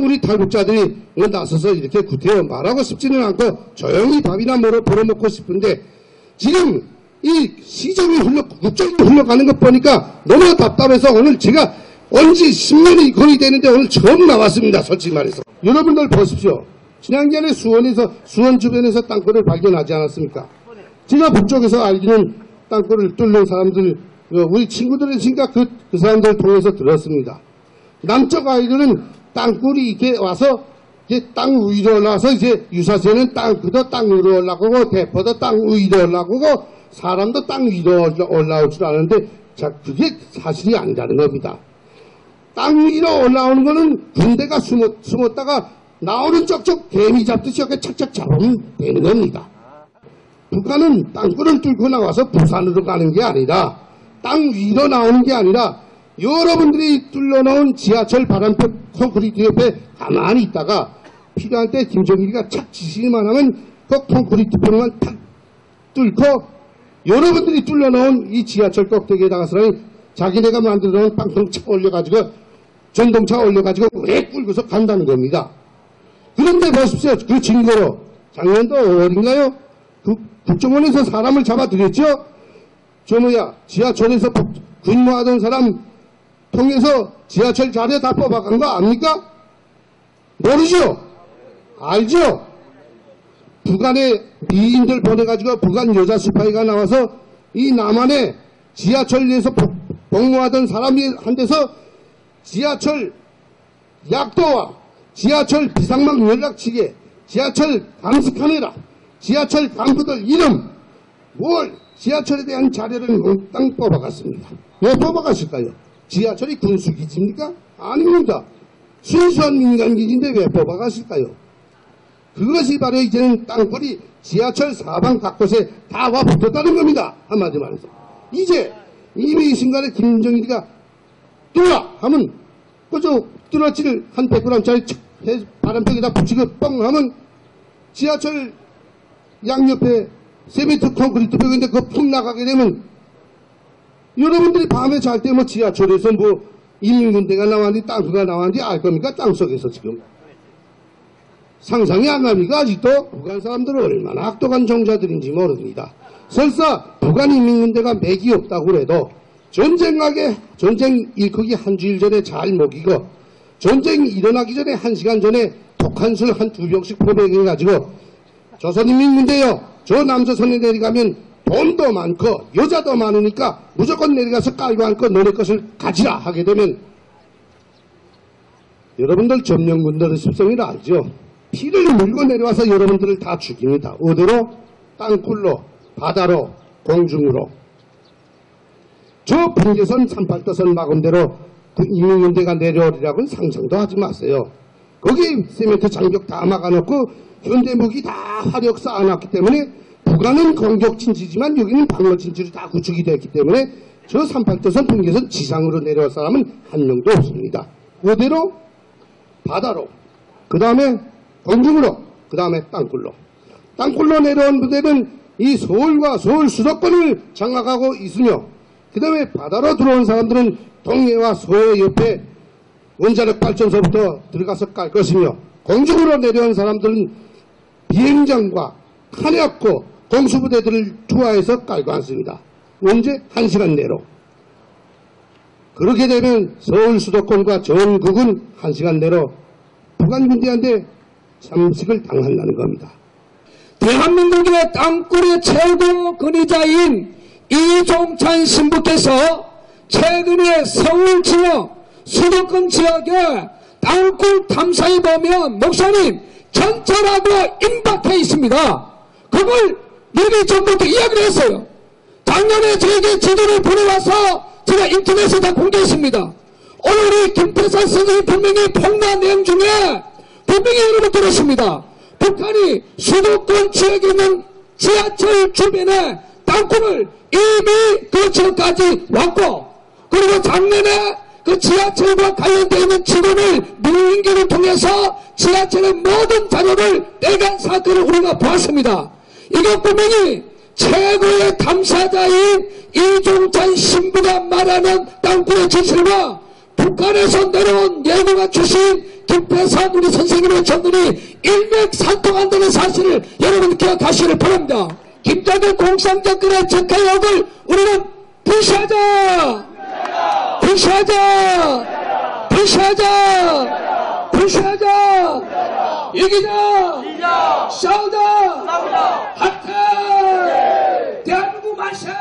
우리 탈북자들이 나서서 이렇게 구태여 말하고 싶지는 않고 조용히 밥이나 벌어먹고 싶은데 지금 이 시정이 국정이 흘러가는 것 보니까 너무 답답해서 오늘 제가 언제 10년이 거의 되는데 오늘 처음 나왔습니다. 솔직히 말해서. 여러분들 보십시오. 지난번에 수원 주변에서 땅굴을 발견하지 않았습니까? 제가 북쪽에서 알기는 땅굴을 뚫는 사람들, 우리 친구들이니까 그 사람들을 통해서 들었습니다. 남쪽 아이들은 땅굴이 이렇게 와서 이제 땅 위로 올라와서 이제 유사시에는 땅굴도 땅 위로 올라가고 대포도 땅 위로 올라가고 사람도 땅 위로 올라올 줄 아는데 자 그게 사실이 아니라는 겁니다. 땅 위로 올라오는 거는 군대가 숨었다가 나오는 쪽쪽 개미 잡듯이 이렇게 착착 잡으면 되는 겁니다. 북한은 땅굴을 뚫고 나와서 부산으로 가는 게 아니라 땅 위로 나오는 게 아니라 여러분들이 뚫어놓은 지하철 바람벽 콘크리트 옆에 가만히 있다가 필요할 때 김정일이가 착 지시만 하면 그 콘크리트 벽만 탁 뚫고 여러분들이 뚫어놓은 이 지하철 꼭대기에다가서는 자기네가 만들어놓은 빵통 차 올려가지고 전동차 올려가지고 왜 끌고서 간다는 겁니다. 그런데 보십시오. 그 증거로 작년도 어딘가요? 국정원에서 사람을 잡아들였죠? 지하철에서 근무하던 사람 통해서 지하철 자료 다 뽑아간 거 압니까? 모르죠? 알죠? 북한에 미인들 보내가지고 북한 여자 스파이가 나와서 이 남한에 지하철에서 복무하던 사람이 한 데서 지하철 약도와 지하철 비상망 연락치게 지하철 감시 카메라 지하철 간부들 이름 지하철에 대한 자료를 몽땅 뽑아갔습니다. 왜 뽑아갔을까요? 지하철이 군수기지입니까? 아닙니다. 순수한 민간기지인데 왜 뽑아갔을까요? 그것이 바로 이제는 땅굴이 지하철 사방 각곳에 다 와붙었다는 겁니다. 한마디 말해서. 이제 이미 이 순간에 김정일이가 뚫어 하면 그저 뚫어지를 한 100g짜리 바람벽에다 붙이고 뻥 하면 지하철 양옆에 세미트 콘크리트 벽인데 그거 푹 나가게 되면 여러분들이 밤에 잘 때 뭐 지하철에서 뭐 인민군대가 나왔는지 땅크가 나왔는지 알 겁니까? 땅속에서 지금. 상상이 안 갑니까? 아직도 북한 사람들은 얼마나 악독한 종자들인지 모릅니다. 설사 북한 인민군대가 맥이 없다고 해도 전쟁 일크기 한 주일 전에 잘 먹이고 전쟁이 일어나기 전에 1시간 전에 독한 술 한 2병씩 포백해가지고 조선인민군대요. 저 남조선에 내려가면 돈도 많고 여자도 많으니까 무조건 내려가서 깔고 앉고 너네 것을 가지라 하게 되면 여러분들 점령군들의 습성을 알죠. 피를 물고 내려와서 여러분들을 다 죽입니다. 어디로? 땅굴로, 바다로, 공중으로. 저 분계선 38도선 마음대로 인민군대가 내려오리라고는 상상도 하지 마세요. 거기 세멘트 장벽 다 막아놓고 현대무기 다 화력 쌓아놨기 때문에 북한은 공격진지지만 여기는 방어진지로 다 구축이 됐기 때문에 저 38도선 분계선 지상으로 내려올 사람은 한 명도 없습니다. 어디로? 바다로. 그 다음에 공중으로. 그 다음에 땅굴로. 땅굴로 내려온 부대는 이 서울과 서울 수도권을 장악하고 있으며 그 다음에 바다로 들어온 사람들은 동해와 서해 옆에 원자력 발전소부터 들어가서 깔 것이며 공중으로 내려온 사람들은 비행장과 탄약고 공수부대들을 투하해서 깔고 앉습니다. 언제? 1시간 내로. 그렇게 되면 서울 수도권과 전국은 1시간 내로 북한 군대한테 잠식을 당한다는 겁니다. 대한민국의 땅굴의 최고 권위자인 이종찬 신부께서 최근에 서울 지역, 수도권 지역에 땅굴 탐사해 보면 목사님 전철하고 임박해 있습니다. 그걸 여기 전부터 이야기를 했어요. 작년에 저에게 지도를 보내와서 제가 인터넷에 다 공개했습니다. 오늘 우리 김태산 선생님 분명히 폭로한 내용 중에 분명히 여러분 들었습니다. 북한이 수도권 지역에 있는 지하철 주변에 땅굴을 이미 그 지역까지 왔고 그리고 작년에 그 지하철과 관련되어 있는 직원을 무인기를 통해서 지하철의 모든 자료를 떼간 사건을 우리가 보았습니다. 이거 분명히 최고의 탐사자인 이종찬 신부가 말하는 땅굴의 진실과 북한에서 내려온 예고가 주신 김태산 우리 선생님의 전문이 일맥상통한다는 사실을 여러분 기억하시길 바랍니다. 김정일 공산정권의 적폐역을 우리는 불시하자! 불시하자! 불시하자! 불시하자! 이기자! 싸우자! 하트! 대한민국 만세!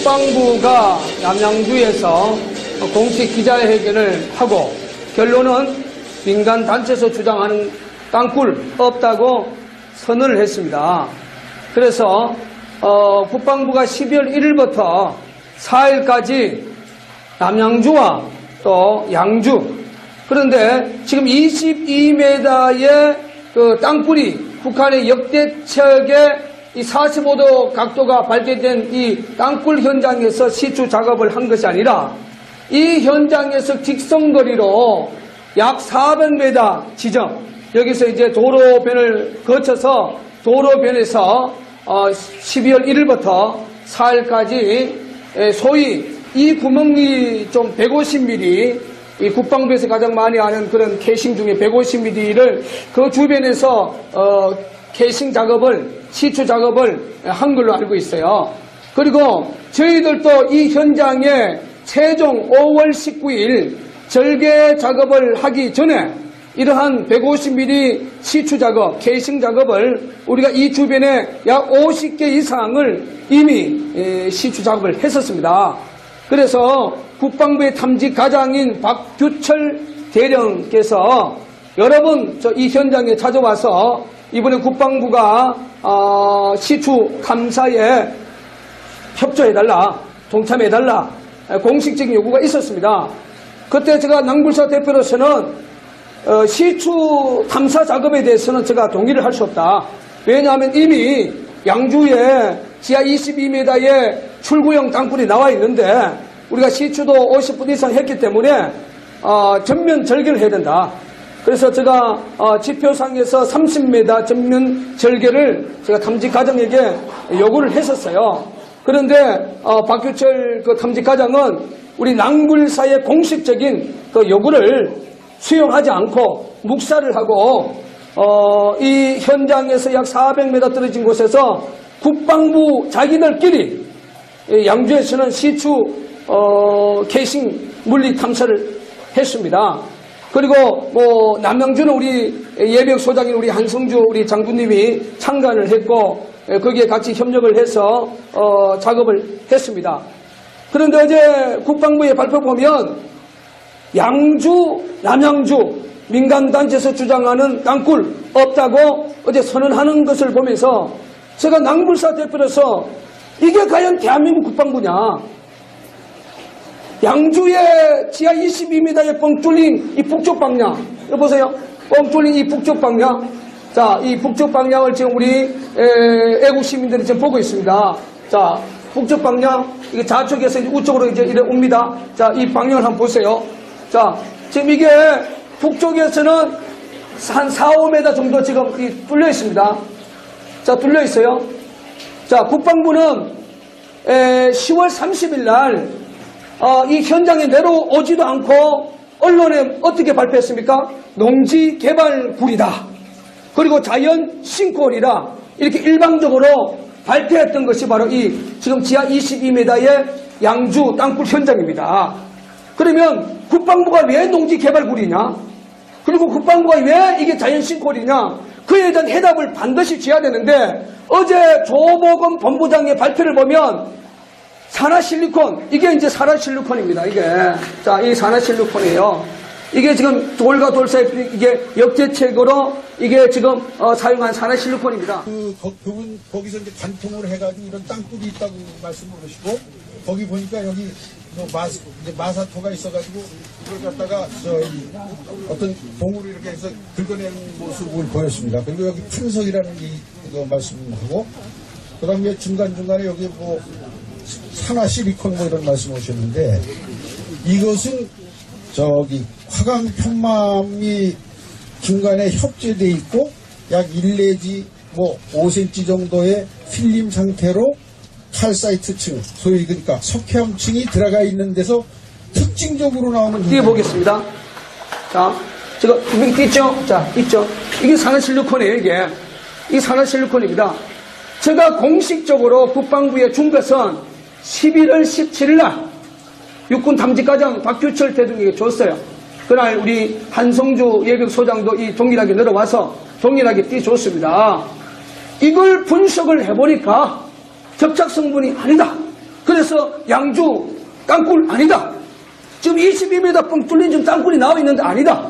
국방부가 남양주에서 공식 기자회견을 하고 결론은 민간 단체에서 주장하는 땅굴 없다고 선언을 했습니다. 그래서 국방부가 12월 1일부터 4일까지 남양주와 또 양주, 그런데 지금 22m의 그 땅굴이 북한의 역대측의 이 45도 각도가 발견된 이 땅굴 현장에서 시추 작업을 한 것이 아니라 이 현장에서 직선거리로 약 400m 지점, 여기서 이제 도로변을 거쳐서 도로변에서 12월 1일부터 4일까지 소위 이 구멍이 좀 150mm, 이 국방부에서 가장 많이 하는 그런 캐싱 중에 150mm를 그 주변에서 캐싱 작업을, 시추 작업을 한 걸로 알고 있어요. 그리고 저희들도 이 현장에 최종 5월 19일 절개 작업을 하기 전에 이러한 150mm 시추 작업, 캐싱 작업을 우리가 이 주변에 약 50개 이상을 이미 시추 작업을 했었습니다. 그래서 국방부의 탐지 과장인 박규철 대령께서 여러 번 이 현장에 찾아와서 이번에 국방부가 시추 탐사에 협조해달라, 동참해달라 공식적인 요구가 있었습니다. 그때 제가 낭불사 대표로서는 시추 탐사 작업에 대해서는 제가 동의를 할 수 없다. 왜냐하면 이미 양주에 지하 22m의 출구형 땅굴이 나와 있는데 우리가 시추도 50분 이상 했기 때문에 전면 절개를 해야 된다. 그래서 제가 지표상에서 30m 전면 절개를 제가 탐지 과장에게 요구를 했었어요. 그런데 박규철 그 탐지 과장은 우리 낭불사의 공식적인 그 요구를 수용하지 않고 묵살을 하고 이 현장에서 약 400m 떨어진 곳에서 국방부 자기들끼리 양주에서는 시추 캐싱 물리 탐사를 했습니다. 그리고 뭐 남양주는 우리 예비역 소장인 우리 한성주 우리 장군님이 참관을 했고 거기에 같이 협력을 해서 작업을 했습니다. 그런데 어제 국방부의 발표 보면 양주, 남양주 민간단체에서 주장하는 땅굴 없다고 어제 선언하는 것을 보면서 제가 낭불사 대표로서 이게 과연 대한민국 국방부냐. 양주의 지하 22m의 뻥 뚫린 이 북쪽 방향, 여기 보세요. 뻥 뚫린 이 북쪽 방향. 자, 이 북쪽 방향을 지금 우리 애국 시민들이 지금 보고 있습니다. 자, 북쪽 방향, 이게 좌측에서 이제 우측으로 이제 이래 옵니다. 자, 이 방향을 한번 보세요. 자, 지금 이게 북쪽에서는 한 4, 5m 정도 지금 뚫려 있습니다. 자, 뚫려 있어요. 자, 국방부는 10월 30일 날 이 현장에 내려오지도 않고 언론에 어떻게 발표했습니까? 농지 개발굴이다. 그리고 자연 싱크홀이다. 이렇게 일방적으로 발표했던 것이 바로 이 지금 지하 22m의 양주 땅굴 현장입니다. 그러면 국방부가 왜 농지 개발굴이냐? 그리고 국방부가 왜 이게 자연 싱크홀이냐? 그에 대한 해답을 반드시 줘야 되는데 어제 조보건 본부장의 발표를 보면 산화실리콘, 이게 이제 산화실리콘입니다. 이게. 자, 이 산화실리콘이에요. 이게 지금 돌과 돌 사이 이게 역대책으로 이게 지금 사용한 산화실리콘입니다. 그분 거기서 이제 관통을 해가지고 이런 땅굴이 있다고 말씀을 하시고 거기 보니까 여기 이제 마사토가 있어가지고 그걸 갖다가 어떤 봉으로 이렇게 해서 긁어내는 모습을 보였습니다. 그리고 여기 풍석이라는 이거 말씀하고 그다음에 중간중간에 여기 뭐 산화 실리콘 뭐 이런 말씀하셨는데 이것은 저기 화강 편맘이 중간에 협재돼 있고 약 1 내지 뭐 5cm 정도의 필름 상태로 칼사이트층, 소위 그러니까 석회암층이 들어가 있는 데서 특징적으로 나오는 띄워보겠습니다. 자, 지금 여기 있죠? 자, 있죠? 이게 산화실리콘이에요, 이게. 이 산화실리콘입니다. 제가 공식적으로 국방부에 준 것은 11월 17일 날 육군 탐지과장 박규철 대통령에게 줬어요. 그날 우리 한성주 예비역 소장도 이 동일하게 내려와서 동일하게 띄워줬습니다. 이걸 분석을 해보니까 접착 성분이 아니다. 그래서 양주 땅굴 아니다. 지금 22m 뻥 뚫린 지금 땅굴이 나와 있는데 아니다.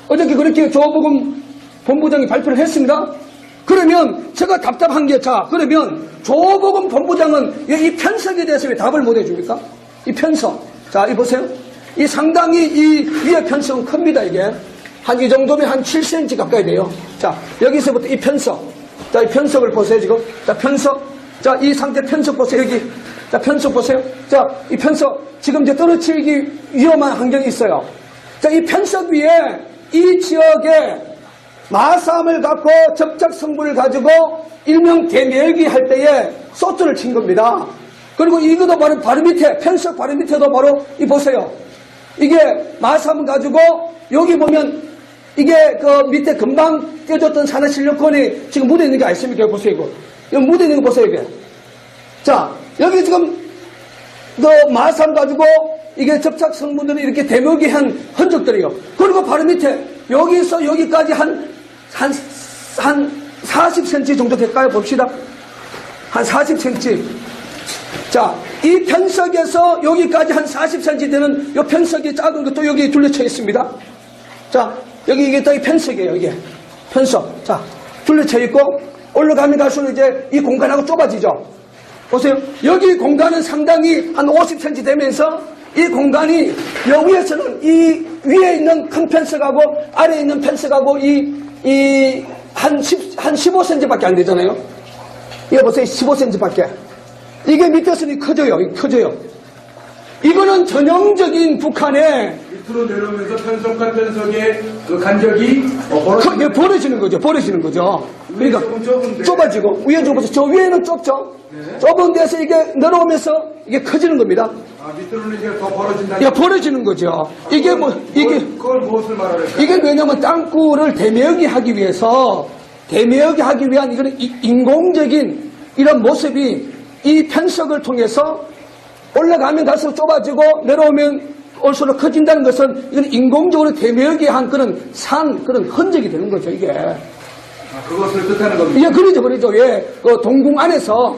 어저께 그렇게 조보금 본부장이 발표를 했습니다. 그러면 제가 답답한 게, 자, 그러면 조보금 본부장은 이 편석에 대해서 왜 답을 못 해줍니까? 이 편석. 자, 이 보세요. 이 상당히 이 위에 편석은 큽니다, 이게. 한 이 정도면 한 7cm 가까이 돼요. 자, 여기서부터 이 편석. 자, 이 편석을 보세요, 지금. 자, 편석. 자, 이 상태 편석 보세요, 여기. 자, 편석 보세요. 자, 이 편석. 지금 이제 떨어지기 위험한 환경이 있어요. 자, 이 편석 위에 이 지역에 마삼을 갖고 접착 성분을 가지고 일명 대멸기 할 때에 소트를 친 겁니다. 그리고 이것도 바로 밑에, 편석 바로 밑에도 바로 이 보세요. 이게 마삼을 가지고 여기 보면 이게 그 밑에 금방 떼줬던 산화실리콘이 지금 묻어 있는 게 아십니까? 보세요, 이거. 여기 묻어 있는 거 보세요, 이게. 자, 여기 지금 그 마삼 가지고 이게 접착 성분들이 이렇게 대묘기 한 흔적들이요. 그리고 바로 밑에 여기서 여기까지 한 40cm 정도 될까요? 봅시다. 한 40cm. 자, 이 편석에서 여기까지 한 40cm 되는 이 편석이 작은 것도 여기 둘러쳐 있습니다. 자, 여기 이게 또 이 편석이에요, 이게. 편석. 자, 둘러쳐 있고, 올라가면 갈수록 이제 이 공간하고 좁아지죠. 보세요. 여기 공간은 상당히 한 50cm 되면서 이 공간이 여기에서는 이 위에 있는 큰 편석하고 아래에 있는 편석하고 한 15cm밖에 안 되잖아요. 이거 보세요. 15cm밖에. 이게 밑에서는 커져요. 커져요. 이거는 전형적인 북한의 밑으로 내려오면서 편석과 편석의 그 간격이 벌어지는 거죠. 벌어지는 거죠. 그러니까 좁아지고 위에 좁아서 저 위에는 좁죠. 네. 좁은 데서 이게 내려오면서 이게 커지는 겁니다. 아, 밑으로는 이제 더 벌어진다. 예, 벌어지는 거죠. 이게 뭐 그걸 무엇을 말하는까? 이게 왜냐면 땅굴을 대매하기 하기 위해서 대매하기 하기 위한 이거는 인공적인 이런 모습이 이 편석을 통해서 올라가면 갈수록 좁아지고 내려오면 올수록 커진다는 것은 이건 인공적으로 대매하기 한 그런 그런 흔적이 되는 거죠, 이게. 아, 그것을 뜻하는 겁니다. 예, 그러죠. 예, 그 동궁 안에서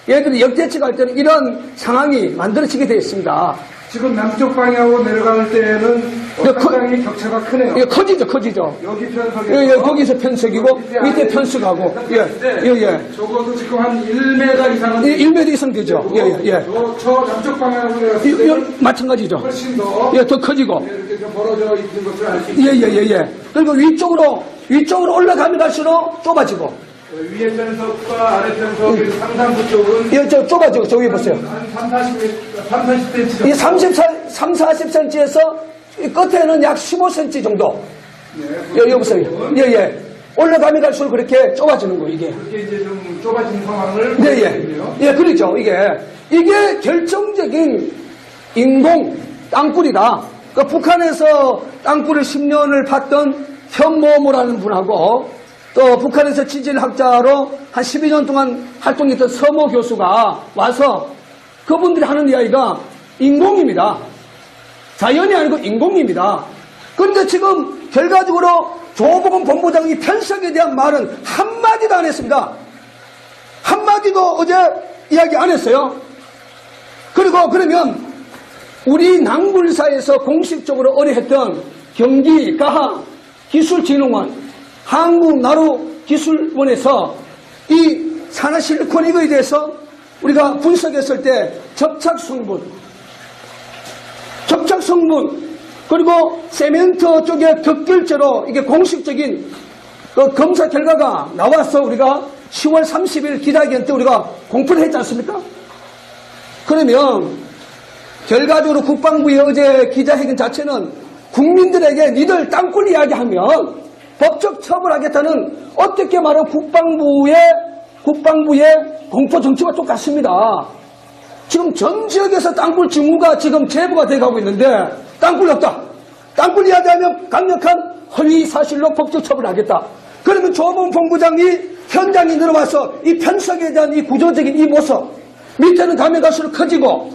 얘들이 역대측할 때는 이런 상황이 만들어지게 되어 있습니다. 지금 남쪽 방향으로 내려갈 때는 상당히 격차가 크네요. 예, 커지죠. 여기 편석이 예, 거기서 편석이고 밑에 편석하고 예. 적어도 지금 한 1m 이상은 1m 이상 되죠. 예. 저 남쪽 방향으로 내려갔을 때는 마찬가지죠. 훨씬 더 예, 더 커지고. 이렇게 좀 벌어져 있는 것을 알 수 있습니다. 예. 그리고 위쪽으로 올라가면 갈수록 좁아지고. 위에 편석과 아래 편석 상단부 쪽은 예, 저 좁아지고 저 위에 보세요. 한 30cm 이 40cm에서 이 끝에는 약 15cm 정도. 여기 보세요. 예. 올라가면 갈수록 그렇게 좁아지는 거예요, 이게. 그렇게 이제 좀 좁아진 상황을 예, 그렇죠. 이게 결정적인 인공 땅굴이다. 그러니까 북한에서 땅굴을 10년을 팠던 현모모라는 분하고 또 북한에서 지질학자로 한 12년 동안 활동했던 서모 교수가 와서 그분들이 하는 이야기가 인공입니다. 자연이 아니고 인공입니다. 그런데 지금 결과적으로 조보금 본부장이 편석에 대한 말은 한마디도 안 했습니다. 한마디도 어제 이야기 안 했어요. 그리고 그러면 우리 낭굴사에서 공식적으로 의뢰했던 경기 가하 기술진흥원 한국나루기술원에서 이 산화실리콘 이거에 대해서 우리가 분석했을 때 접착 성분 그리고 세멘트 쪽에 격결제로 이게 공식적인 그 검사 결과가 나와서 우리가 10월 30일 기자회견 때 우리가 공표를 했지 않습니까? 그러면 결과적으로 국방부의 어제 기자회견 자체는 국민들에게 니들 땅굴 이야기하면 법적 처벌하겠다는 어떻게 말하면 국방부의 공포 정치와 똑같습니다. 지금 전 지역에서 땅굴 징후가 지금 제보가 돼가고 있는데 땅굴 없다. 땅굴 이야기하면 강력한 허위 사실로 법적 처벌하겠다. 그러면 조보금 본부장이 현장에 내려와서 이 편석에 대한 이 구조적인 이 모습 밑에는 가면 갈수록 커지고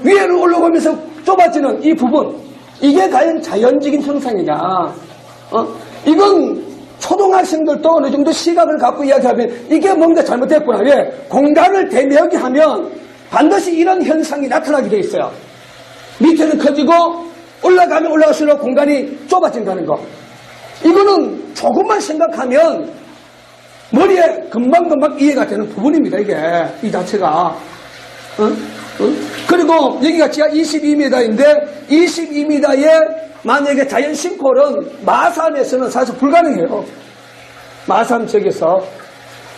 위에는 올라오면서 좁아지는 이 부분 이게 과연 자연적인 형상이냐. 이건 초등학생들도 어느 정도 시각을 갖고 이야기하면 이게 뭔가 잘못됐구나. 왜? 공간을 대매하게 하면 반드시 이런 현상이 나타나게 돼 있어요. 밑에는 커지고 올라가면 올라갈수록 공간이 좁아진다는 거. 이거는 조금만 생각하면 머리에 금방금방 이해가 되는 부분입니다. 이게 이 자체가. 그리고 여기가 지하 22m인데 22m에 만약에 자연 싱크홀은 마산에서는 사실 불가능해요. 마산 지역에서.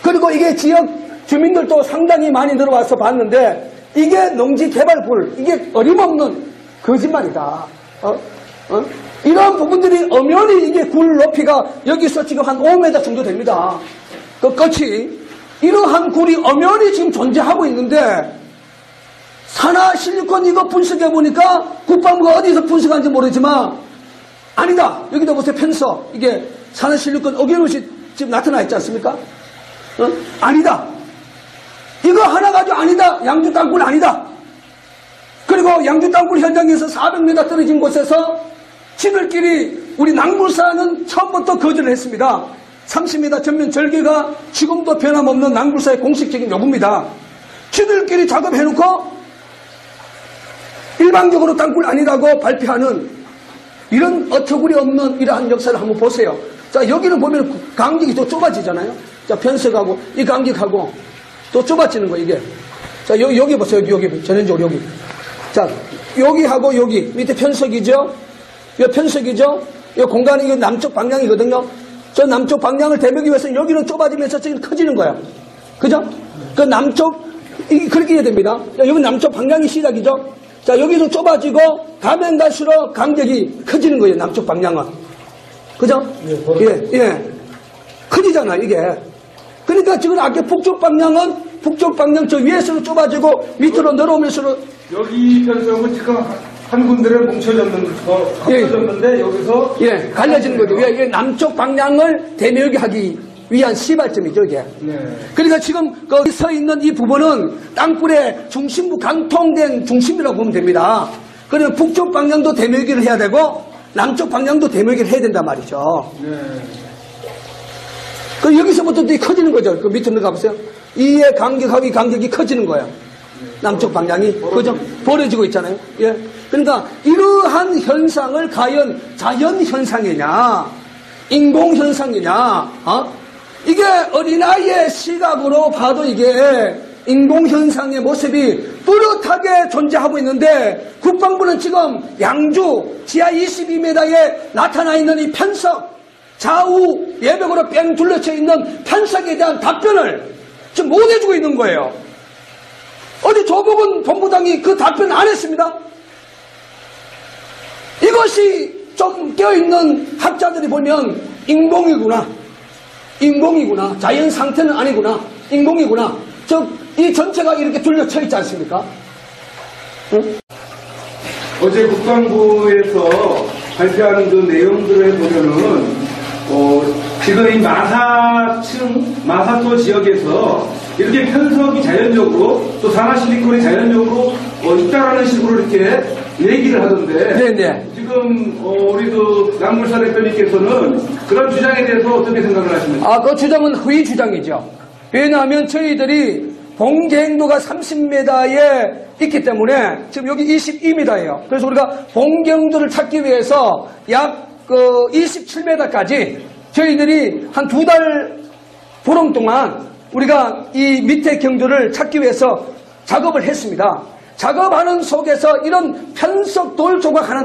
그리고 이게 지역 주민들도 상당히 많이 들어와서 봤는데 이게 농지개발굴, 이게 어림없는 거짓말이다. 이런 부분들이 엄연히 이게 굴 높이가 여기서 지금 한 5m 정도 됩니다. 그 끝이. 이러한 굴이 엄연히 지금 존재하고 있는데 산하 실리콘 이거 분석해 보니까 국방부가 어디서 분석한지 모르지만 아니다. 여기다 보세요. 편서. 이게 산하 실리콘 어겨놓으시 지금 나타나 있지 않습니까? 아니다. 이거 하나 가지고 아니다. 양주 땅굴 아니다. 그리고 양주 땅굴 현장에서 400m 떨어진 곳에서 지들끼리 우리 낭불사는 처음부터 거절을 했습니다. 30m 전면 절개가 지금도 변함없는 낭불사의 공식적인 요구입니다. 지들끼리 작업해놓고 일방적으로 땅굴 아니라고 발표하는 이런 어처구니 없는 이러한 역사를 한번 보세요. 자, 여기는 보면 간격이 더 좁아지잖아요. 자, 편석하고 이 간격하고 또 좁아지는 거 이게. 자, 여기 보세요. 여기 전형적으로 여기. 자, 여기하고 여기 밑에 편석이죠. 이 편석이죠. 이 공간이 이게 남쪽 방향이거든요. 저 남쪽 방향을 대명하기 위해서는 여기는 좁아지면서 저기는 커지는 거예요. 그죠? 그 남쪽 그렇게 해야 됩니다. 자, 여기 남쪽 방향이 시작이죠. 자, 여기서 좁아지고 가면 갈수록 간격이 커지는 거예요. 남쪽 방향은. 그죠? 예. 커지잖아, 이게. 그러니까 지금 아까 북쪽 방향은 북쪽 방향 저 위에서는 좁아지고 밑으로 내려오면서 여기 편성은 지금 한 군데를 합쳐졌는데 여기서 갈려지는 거죠. 이게 남쪽 방향을 대묘하게 하기 위한 시발점이죠, 이게. 네. 그러니까 지금 거기 서 있는 이 부분은 땅굴의 중심부 강통된 중심이라고 보면 됩니다. 그러면 북쪽 방향도 대묘기를 해야 되고 남쪽 방향도 대묘기를 해야 된단 말이죠. 네. 그 여기서부터 또 커지는 거죠. 그 밑으로 가보세요. 이의 간격이 커지는 거예요. 남쪽 방향이. 그죠? 벌어지고 있잖아요. 예. 그러니까 이러한 현상을 과연 자연 현상이냐, 인공 현상이냐, 이게 어린아이의 시각으로 봐도 이게 인공현상의 모습이 뚜렷하게 존재하고 있는데 국방부는 지금 양주 지하 22m에 나타나 있는 이 편석, 좌우 예벽으로 뺑 둘러쳐 있는 편석에 대한 답변을 지금 못 해주고 있는 거예요. 어제 조복은 본부장이 그 답변 안 했습니다. 이것이 좀 깨어있는 학자들이 보면 인공이구나. 자연 상태는 아니구나. 인공이구나. 즉, 이 전체가 이렇게 둘러쳐 있지 않습니까? 응? 어제 국방부에서 발표하는 그 내용들을 보면은 지금 이 마사토 지역에서 이렇게 편석이 자연적으로 또 산화실리콘이 자연적으로 있다라는 식으로 이렇게 얘기를 하던데 네네. 지금 우리 그 낭물사 대표님께서는 그런 주장에 대해서 어떻게 생각을 하십니까? 그 주장은 허위 주장이죠. 왜냐하면 저희들이 봉경도가 30m에 있기 때문에 지금 여기 22m예요. 그래서 우리가 봉경도를 찾기 위해서 약 27m까지 저희들이 한 2달 보름 동안 우리가 이 밑에 경도를 찾기 위해서 작업을 했습니다. 작업하는 속에서 이런 편석 돌 조각 하나